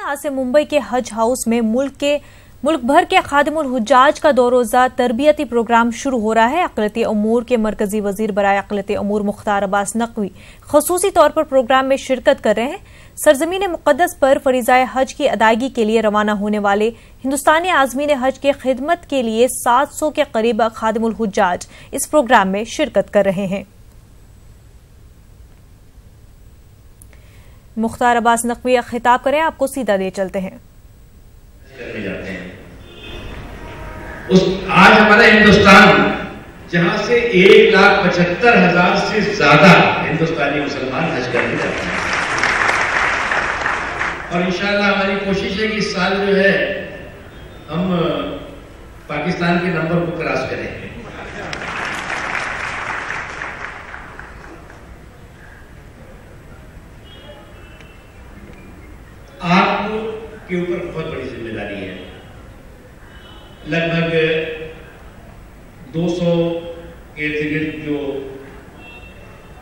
आज से मुंबई के हज हाउस में मुल्क भर के खादिमुल हुज्जाज का दो रोजा तरबियती प्रोग्राम शुरू हो रहा है। अक़लियती उमूर के मरकजी वजीर बराए अक़लियती उमूर मुख्तार अब्बास नकवी ख़ुसूसी तौर पर प्रोग्राम में शिरकत कर रहे हैं। सरजमीन मुक़द्दस पर फरीज़ाए हज की अदायगी के लिए रवाना होने वाले हिंदुस्तानी आज़मीन हज के खिदमत के लिए 700 के करीब खादिमुल हुज्जाज इस प्रोग्राम में शिरकत कर रहे हैं। मुख्तार अब्बास नकवी खिताब करें, आपको सीधा दे चलते हैं। आज हमारा हिंदुस्तान जहां से 1,75,000 से ज्यादा हिंदुस्तानी मुसलमान हज करने जाते हैं और इंशाअल्लाह हमारी कोशिश है कि इस साल जो है हम पाकिस्तान के नंबर को क्रॉस करेंगे। आपके ऊपर बहुत बड़ी जिम्मेदारी है। लगभग 200 इर्द गिर्द जो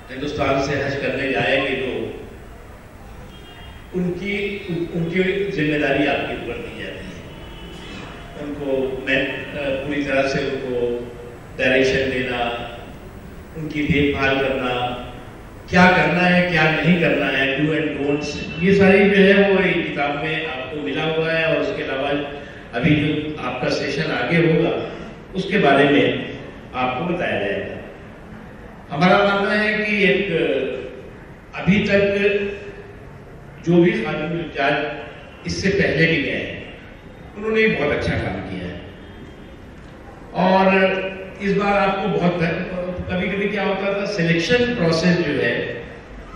हिंदुस्तान से हज करने जाएंगे तो उनकी जिम्मेदारी आपके ऊपर दी जाती है। उनको पूरी तरह से उनको डायरेक्शन देना, उनकी देखभाल करना, क्या करना है क्या नहीं करना है, डू एंड डोंट्स, ये सारी जो है वो एक किताब में आपको मिला हुआ है। और उसके अलावा अभी जो आपका सेशन आगे होगा उसके बारे में आपको बताया जाएगा। हमारा मानना है कि अभी तक जो भी खादिमुल हुज्जाज इससे पहले भी गए हैं उन्होंने बहुत अच्छा काम किया है। और इस बार आपको कभी कभी क्या होता था, सिलेक्शन प्रोसेस जो है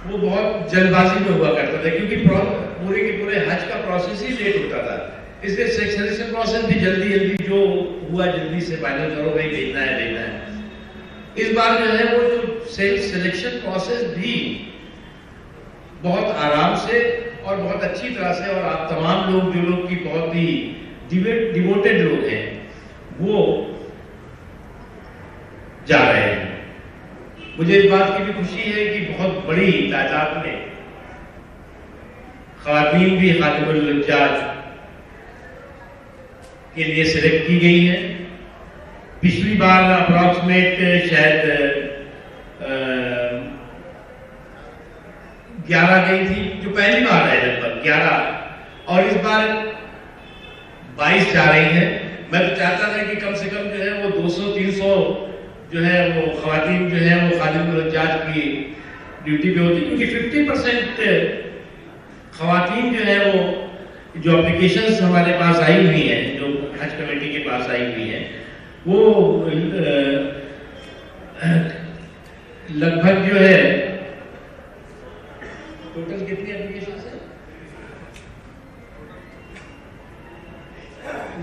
वो बहुत जल्दबाजी में हुआ करता था, क्योंकि पूरे के पूरे हज का प्रोसेस ही लेट होता था। इसलिए सिलेक्शन प्रोसेस भी जल्दी जो हुआ जल्दी से फाइनल करो, भाई भेजना है। इस बार जो है वो जो सिलेक्शन प्रोसेस भी बहुत आराम से और बहुत अच्छी तरह से, और आप तमाम लोग जो लोग की बहुत ही डिवोटेड लोग हैं वो जा रहे हैं। मुझे इस बात की भी खुशी है कि बहुत बड़ी तादाद में ख़वातीन भी खादिमुल हुज्जाज के लिए सिलेक्ट की गई है। पिछली बार अप्रॉक्सीमेट शायद 11 गई थी, जो पहली बार है, लगभग 11, और इस बार 22 जा रही है। मैं तो चाहता था कि कम से कम जो है वो 200-300 जो है वो ख़वातीन जो है वो खादिमुल हुज्जाज की ड्यूटी पे होती, क्योंकि 50% ख़वातीन जो है वो जो एप्लीकेशंस हमारे पास आई हुई हैं, जो हज कमेटी के पास आई हुई है, वो लगभग जो है टोटल कितनी एप्लीकेशंस है?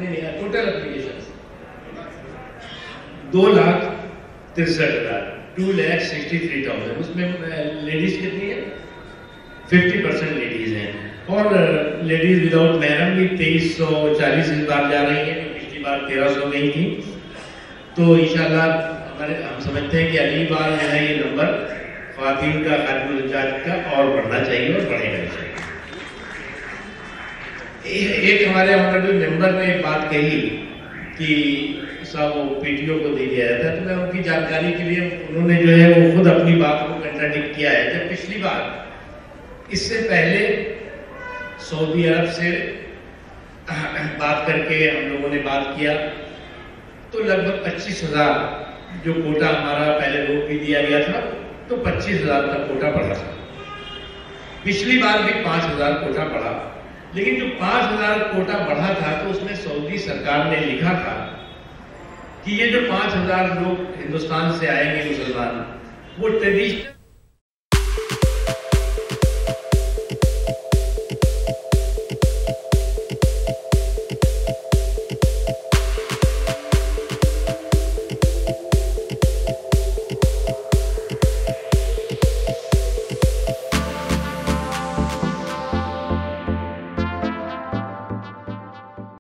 नहीं, टोटल एप्लीकेशंस 2,63,000, 2,63,000। उसमें लेडीज कितनी है? 50% लेडीज हैं, और लेडीज विदाउट महरम भी 2340 इस बार जा रही हैं, पिछली बार 1300 गई थी। तो इंशाल्लाह हम समझते हैं कि अगली बार जो है ये नंबर ख़वातीन का खादिमुल हुज्जाज का और बढ़ना चाहिए और बढ़ेगा चाहिए। एक हमारे ऑनरेबल मेंबर ने एक बात कही कि सब वो पीटीओ को दे दिया जाता है, तो मैं उनकी जानकारी के लिए, उन्होंने जो है वो खुद अपनी बात को कंट्राडिक्ट किया है। जब पिछली बार इससे पहले सऊदी अरब से बात करके हम लोगों ने बात किया तो लगभग 25,000 जो कोटा हमारा पहले रोक भी दिया गया था, तो 25,000 तक कोटा बढ़ा था। पिछली बार भी 5,000 कोटा बढ़ा, लेकिन जो 5,000 कोटा बढ़ा था तो उसमें सऊदी सरकार ने लिखा था कि ये जो 5,000 लोग हिंदुस्तान से आएंगे मुसलमान, वो ट्रेडिशनल